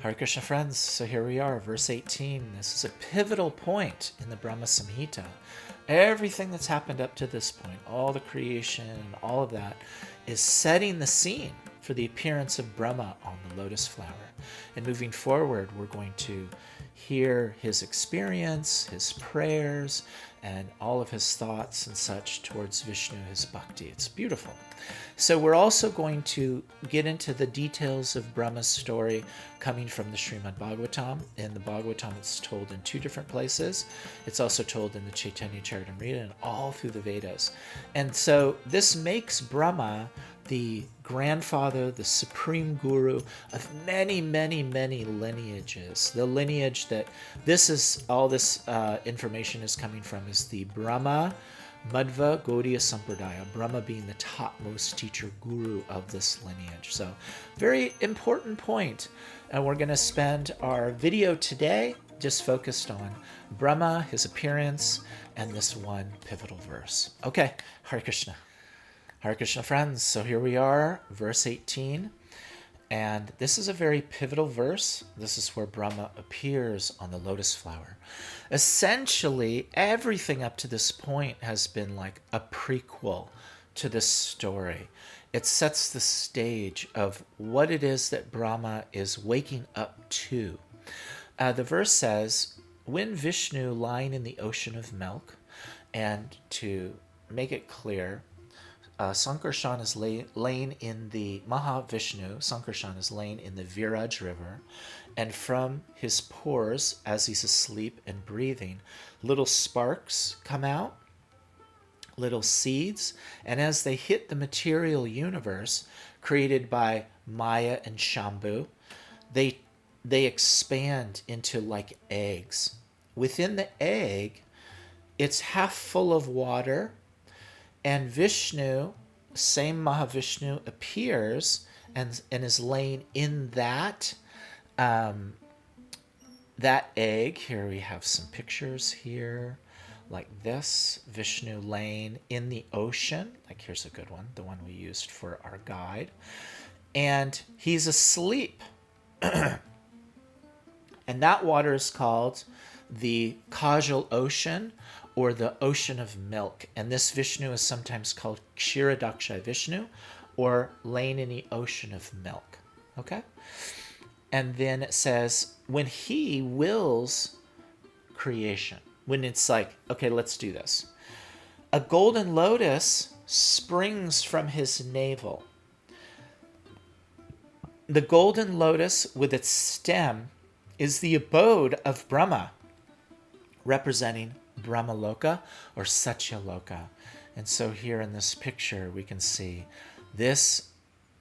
Hare Krishna friends, so here we are, verse 18. This is a pivotal point in the Brahma-samhita. Everything that's happened up to this point, all the creation and all of that, is setting the scene for the appearance of Brahma on the lotus flower. And moving forward, we're going to hear his experience, his prayers, and all of his thoughts and such towards Vishnu, his bhakti. It's beautiful. So we're also going to get into the details of Brahma's story coming from the Srimad Bhagavatam. In the Bhagavatam, it's told in two different places. It's also told in the Chaitanya Charitamrita and all through the Vedas. And so this makes Brahma the grandfather, the supreme guru of many, many, many lineages. The lineage that all this information is coming from is the Brahma Madhva Gaudiya Sampradaya, Brahma being the topmost teacher guru of this lineage. So very important point. And we're going to spend our video today just focused on Brahma, his appearance, and this one pivotal verse. Okay, Hare Krishna. Hare Krishna friends, so here we are, verse 18, and this is a very pivotal verse. This is where Brahma appears on the lotus flower. Essentially, everything up to this point has been like a prequel to this story. It sets the stage of what it is that Brahma is waking up to. The verse says, when Vishnu lying in the ocean of milk, and to make it clear, Sankarshan is laying in the Mahavishnu, Sankarshan is laying in the Viraj river, and from his pores, as he's asleep and breathing, little sparks come out, little seeds, and as they hit the material universe created by Maya and Shambhu, they expand into like eggs. Within the egg, it's half full of water, and Vishnu, same Mahavishnu, appears and is laying in that egg. Here we have some pictures here, like this. Vishnu laying in the ocean. Like here's a good one, the one we used for our guide. And he's asleep. And that water is called the Kajal Ocean, or the ocean of milk. And this Vishnu is sometimes called Kshirodaksha Vishnu, or laying in the ocean of milk. Okay? And then it says, when he wills creation, when it's like, okay, let's do this. A golden lotus springs from his navel. The golden lotus with its stem is the abode of Brahma, representing Brahmaloka or Satyaloka. And so here in this picture we can see this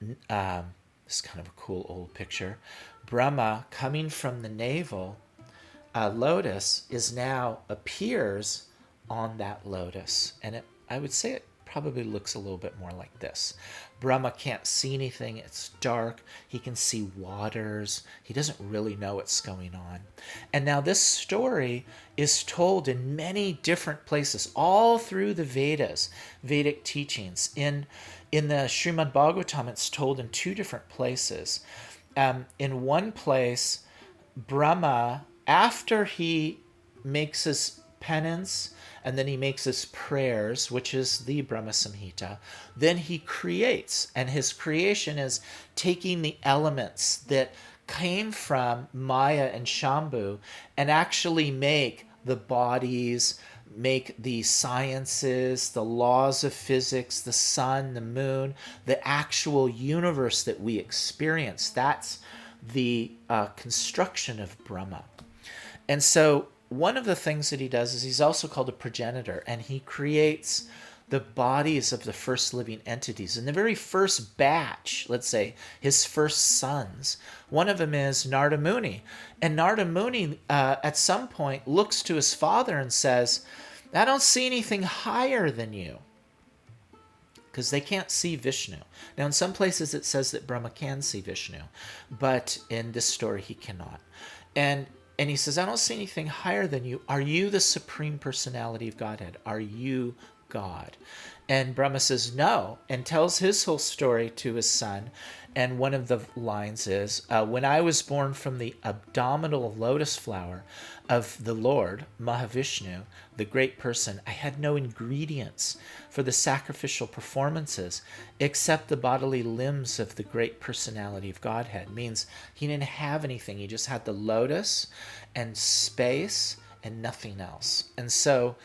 is kind of a cool old picture. Brahma coming from the navel lotus appears on that lotus, and I would say it probably looks a little bit more like this. Brahma can't see anything. It's dark. He can see waters. He doesn't really know what's going on. And now this story is told in many different places, all through the Vedas, Vedic teachings. In the Srimad Bhagavatam, it's told in two different places. In one place, Brahma, after he makes his penance, and then he makes his prayers, which is the Brahma-samhita. Then he creates, and his creation is taking the elements that came from Maya and Shambhu and actually make the bodies, make the sciences, the laws of physics, the sun, the moon, the actual universe that we experience. That's the construction of Brahma. And so one of the things that he does is he's also called a progenitor, and he creates the bodies of the first living entities. In the very first batch, let's say, his first sons, one of them is Narada Muni. And Narada Muni, at some point, looks to his father and says, I don't see anything higher than you. Because they can't see Vishnu. Now, in some places it says that Brahma can see Vishnu, but in this story he cannot. And he says, I don't see anything higher than you. Are you the Supreme Personality of Godhead? Are you God? And Brahma says no, and tells his whole story to his son. And one of the lines is, when I was born from the abdominal lotus flower of the Lord, Mahavishnu, the great person, I had no ingredients for the sacrificial performances except the bodily limbs of the great personality of Godhead. Means he didn't have anything. He just had the lotus and space and nothing else. And so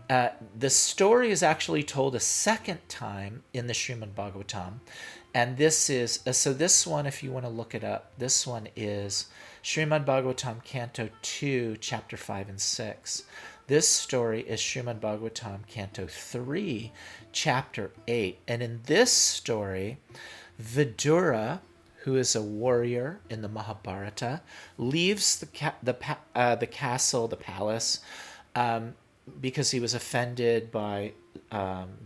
the story is actually told a second time in the Srimad Bhagavatam. And this is, so this one, if you want to look it up, this one is Srimad Bhagavatam, Canto 2, Chapter 5 and 6. This story is Srimad Bhagavatam, Canto 3, Chapter 8. And in this story, Vidura, who is a warrior in the Mahabharata, leaves the castle, the palace, because he was offended by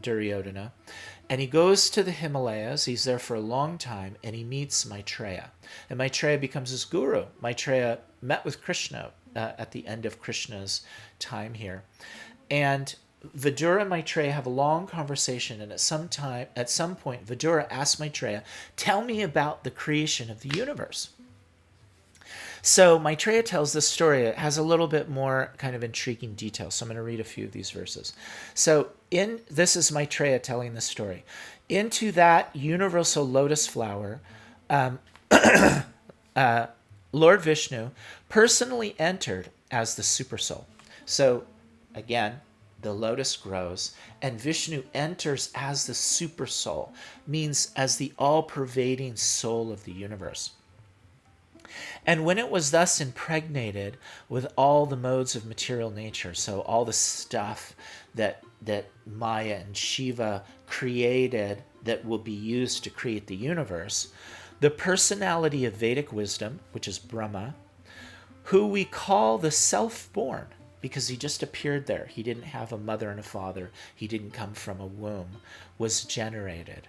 Duryodhana. And he goes to the Himalayas. He's there for a long time, and he meets Maitreya. And Maitreya becomes his guru. Maitreya met with Krishna at the end of Krishna's time here. And Vidura and Maitreya have a long conversation, and at some point, Vidura asks Maitreya, tell me about the creation of the universe. So Maitreya tells this story. It has a little bit more kind of intriguing detail. So I'm going to read a few of these verses. So this is Maitreya telling the story. Into that universal lotus flower, Lord Vishnu personally entered as the supersoul. So again, the lotus grows, and Vishnu enters as the supersoul, means as the all-pervading soul of the universe. And when it was thus impregnated with all the modes of material nature, so all the stuff that Maya and Shiva created that will be used to create the universe, the personality of Vedic wisdom, which is Brahma, who we call the self-born, because he just appeared there. He didn't have a mother and a father. He didn't come from a womb, was generated.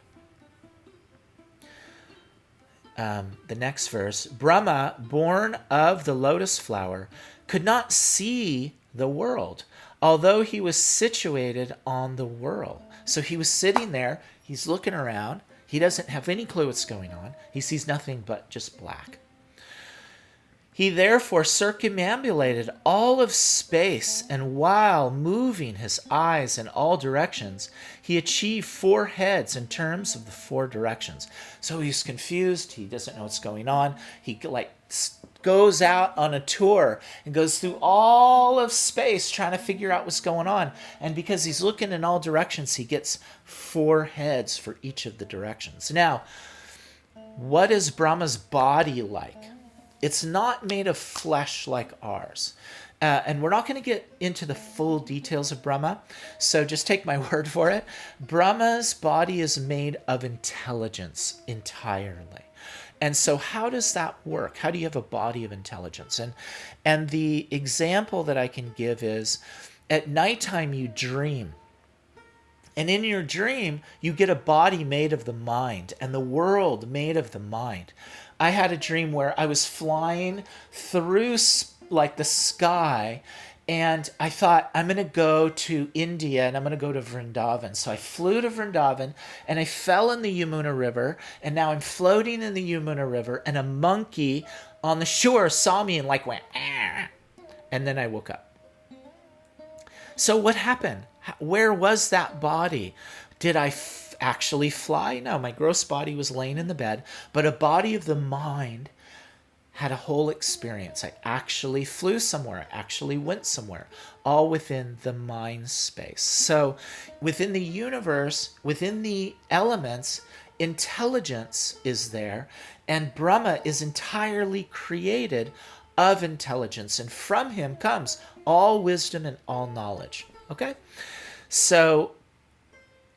The next verse, Brahma, born of the lotus flower, could not see the world, although he was situated on the world. So he was sitting there, he's looking around, he doesn't have any clue what's going on, he sees nothing but just black. He therefore circumambulated all of space, and while moving his eyes in all directions, he achieved 4 heads in terms of the 4 directions. So he's confused. He doesn't know what's going on. He goes out on a tour and goes through all of space trying to figure out what's going on. And because he's looking in all directions, he gets 4 heads for each of the directions. Now, what is Brahma's body like? It's not made of flesh like ours. And we're not going to get into the full details of Brahma, so just take my word for it. Brahma's body is made of intelligence entirely. And so how does that work? How do you have a body of intelligence? And the example that I can give is, at nighttime you dream. And in your dream, you get a body made of the mind and the world made of the mind. I had a dream where I was flying through the sky, and I thought, I'm going to go to India and I'm going to go to Vrindavan. So I flew to Vrindavan and I fell in the Yamuna River, and now I'm floating in the Yamuna River, and a monkey on the shore saw me and went, ah, and then I woke up. So what happened? Where was that body? Did I actually fly? No, my gross body was laying in the bed, but a body of the mind had a whole experience. I actually flew somewhere, I actually went somewhere, all within the mind space. So within the universe, within the elements, intelligence is there, and Brahma is entirely created of intelligence, and from him comes all wisdom and all knowledge. Okay? So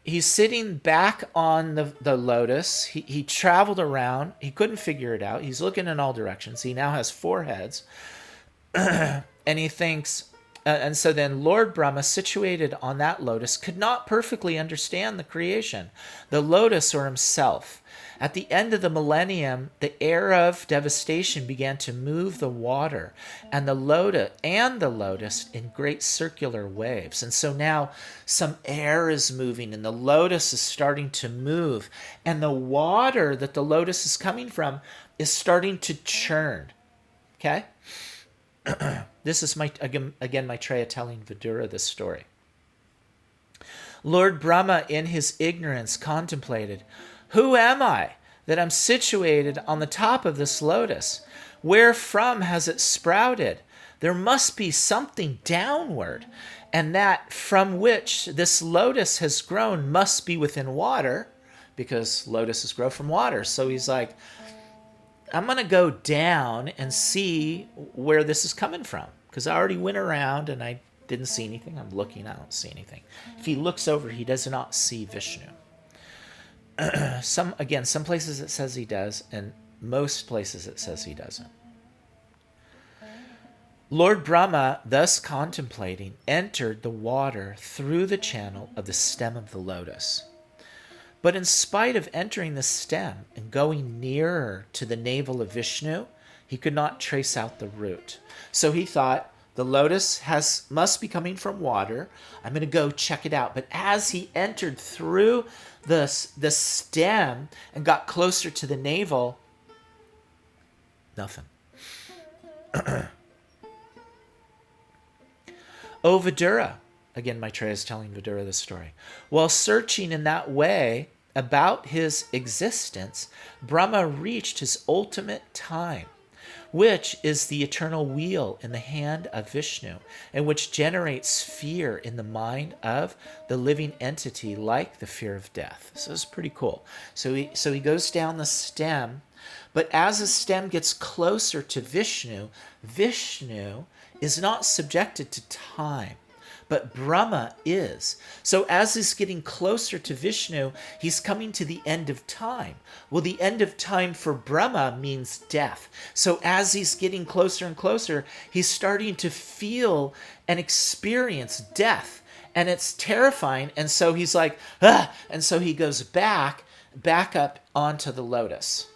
he's sitting back on the lotus. He traveled around. He couldn't figure it out. He's looking in all directions. He now has 4 heads. And he thinks, And so then Lord Brahma, situated on that lotus, could not perfectly understand the creation, the lotus or himself. At the end of the millennium, the air of devastation began to move the water and the lotus in great circular waves. And so now some air is moving and the lotus is starting to move, and the water that the lotus is coming from is starting to churn. Okay? This is again Maitreya telling Vidura this story. Lord Brahma, in his ignorance, contemplated, "Who am I that I'm situated on the top of this lotus? Wherefrom has it sprouted? There must be something downward, and that from which this lotus has grown must be within water," because lotuses grow from water. So he's like, I'm going to go down and see where this is coming from, because I already went around and I didn't see anything. I'm looking, I don't see anything. If he looks over, he does not see Vishnu. Some places it says he does, and most places it says he doesn't. Lord Brahma, thus contemplating, entered the water through the channel of the stem of the lotus. But in spite of entering the stem and going nearer to the navel of Vishnu, he could not trace out the root. So he thought, the lotus must be coming from water. I'm going to go check it out. But as he entered through the stem and got closer to the navel, nothing. O Vidura, again Maitreya is telling Vidura this story, while searching in that way about his existence, Brahma reached his ultimate time, which is the eternal wheel in the hand of Vishnu, and which generates fear in the mind of the living entity, like the fear of death. So it's pretty cool. So he goes down the stem, but as the stem gets closer to Vishnu, Vishnu is not subjected to time, but Brahma is. So as he's getting closer to Vishnu, he's coming to the end of time. Well, the end of time for Brahma means death. So as he's getting closer and closer, he's starting to feel and experience death. And it's terrifying. And so he's like, ah! And so he goes back up onto the lotus.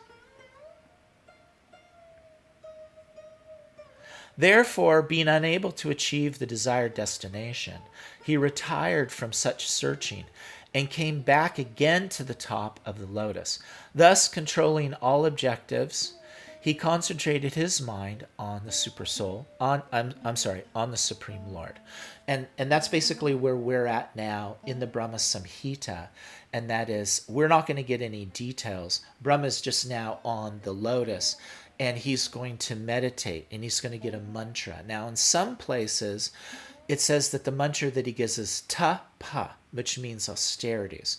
Therefore, being unable to achieve the desired destination, he retired from such searching and came back again to the top of the lotus. Thus, controlling all objectives, he concentrated his mind on the Supersoul, on the Supreme Lord. And that's basically where we're at now in the Brahma-samhita. And that is, we're not going to get any details. Brahma's just now on the lotus, and he's going to meditate, and he's going to get a mantra. Now, in some places, it says that the mantra that he gives is tapa, which means austerities.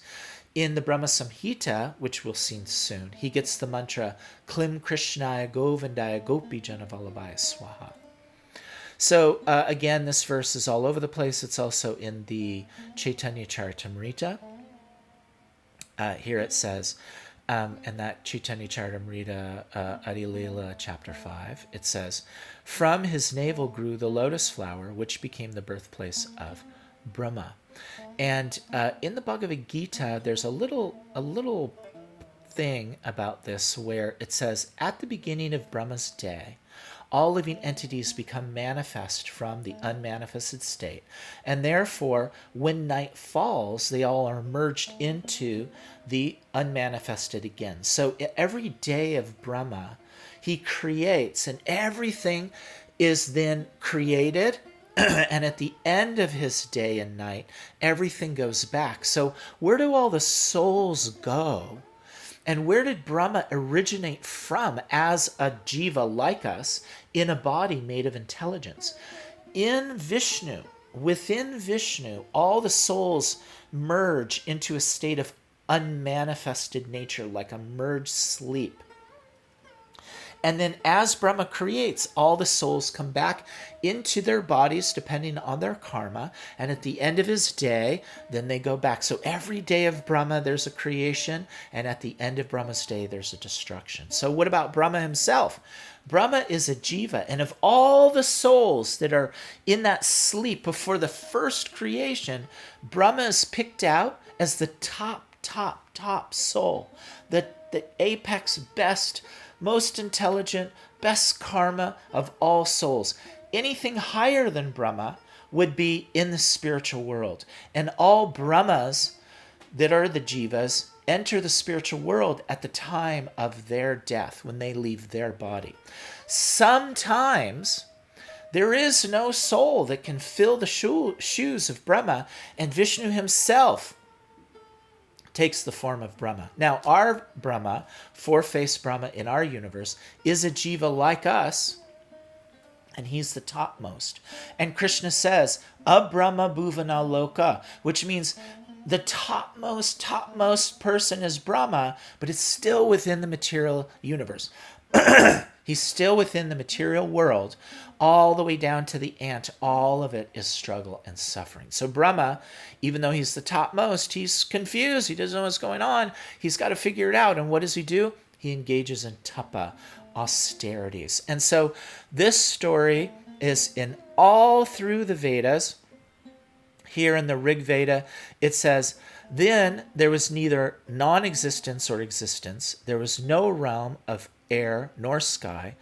In the Brahma-samhita, which we'll see soon, he gets the mantra Klim Krishnaya Govindaya Gopi Janavallabhaya Swaha. So, again, this verse is all over the place. It's also in the Chaitanya Charitamrita. Here it says, and that Chaitanya Charitamrita, Adilila, chapter 5, it says, from his navel grew the lotus flower, which became the birthplace of Brahma. And in the Bhagavad Gita, there's a little thing about this where it says, at the beginning of Brahma's day, all living entities become manifest from the unmanifested state. And therefore, when night falls, they all are merged into the unmanifested again. So every day of Brahma, he creates, and everything is then created. And at the end of his day and night, everything goes back. So where do all the souls go? And where did Brahma originate from as a jiva like us in a body made of intelligence? In Vishnu, within Vishnu, all the souls merge into a state of unmanifested nature, like a merged sleep. And then as Brahma creates, all the souls come back into their bodies depending on their karma. And at the end of his day, then they go back. So every day of Brahma, there's a creation. And at the end of Brahma's day, there's a destruction. So what about Brahma himself? Brahma is a jiva. And of all the souls that are in that sleep before the first creation, Brahma is picked out as the top soul. The apex, best, most intelligent, best karma of all souls. Anything higher than Brahma would be in the spiritual world. And all Brahmas that are the jivas enter the spiritual world at the time of their death, when they leave their body. Sometimes there is no soul that can fill the shoes of Brahma, and Vishnu himself takes the form of Brahma. Now, our Brahma, four-faced Brahma in our universe, is a jiva like us, and he's the topmost. And Krishna says, Abrahma bhuvana loka, which means the topmost person is Brahma, but it's still within the material universe. He's still within the material world, all the way down to the ant. All of it is struggle and suffering. So Brahma, even though he's the topmost, he's confused. He doesn't know what's going on. He's got to figure it out. And what does he do? He engages in tapa, austerities. And so this story is in all through the Vedas. Here in the Rig Veda, it says, then there was neither non-existence or existence. There was no realm of air nor sky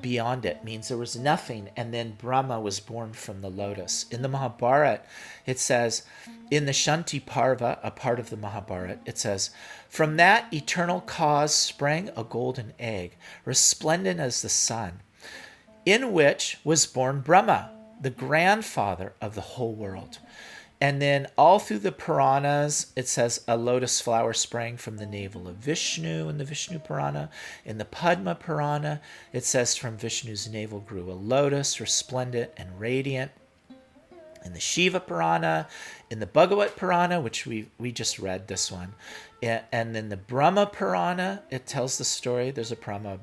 beyond it. Means there was nothing. And then Brahma was born from the lotus. In the Mahabharata, it says, in the Shanti Parva, a part of the Mahabharata, it says, from that eternal cause sprang a golden egg, resplendent as the sun, in which was born Brahma, the grandfather of the whole world. And then all through the Puranas, it says a lotus flower sprang from the navel of Vishnu in the Vishnu Purana. In the Padma Purana, it says from Vishnu's navel grew a lotus, resplendent and radiant. In the Shiva Purana, in the Bhagavat Purana, which we just read this one, and then the Brahma Purana, it tells the story. There's a Purana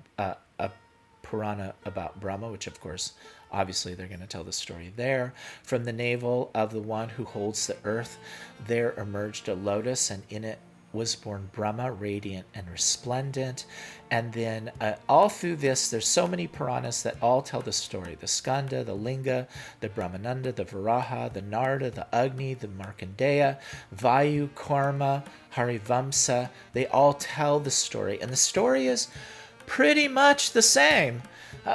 about Brahma, which of course, obviously they're going to tell the story there. From the navel of the one who holds the earth, there emerged a lotus, and in it was born Brahma, radiant and resplendent. And then all through this, there's so many Puranas that all tell the story. The Skanda, the Linga, the Brahmananda, the Varaha, the Narada, the Agni, the Markandeya, Vayu, Karma, Harivamsa. They all tell the story. And the story is pretty much the same.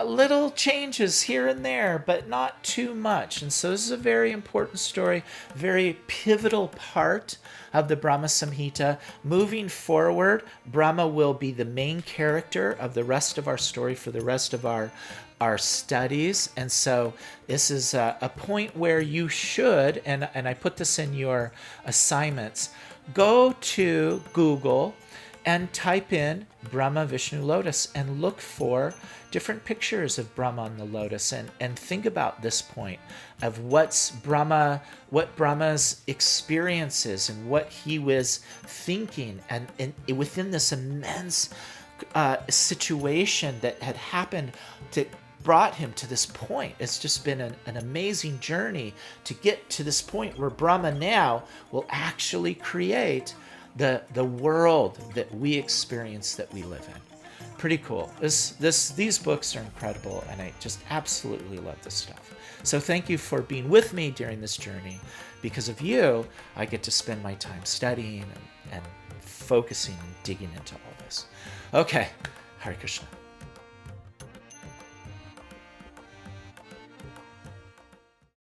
Little changes here and there, but not too much. And so this is a very important story, very pivotal part of the Brahma-samhita. Moving forward, Brahma will be the main character of the rest of our story for the rest of our studies. And so this is a point where you should, and I put this in your assignments, go to Google and type in Brahma Vishnu Lotus and look for different pictures of Brahma on the lotus, and think about this point of what Brahma's experience is and what he was thinking, and within this immense situation that had happened that brought him to this point. It's just been an amazing journey to get to this point where Brahma now will actually create the world that we experience, that we live in. Pretty cool. These books are incredible, and I just absolutely love this stuff. So thank you for being with me during this journey. Because of you, I get to spend my time studying and focusing and digging into all this. Okay, Hare Krishna.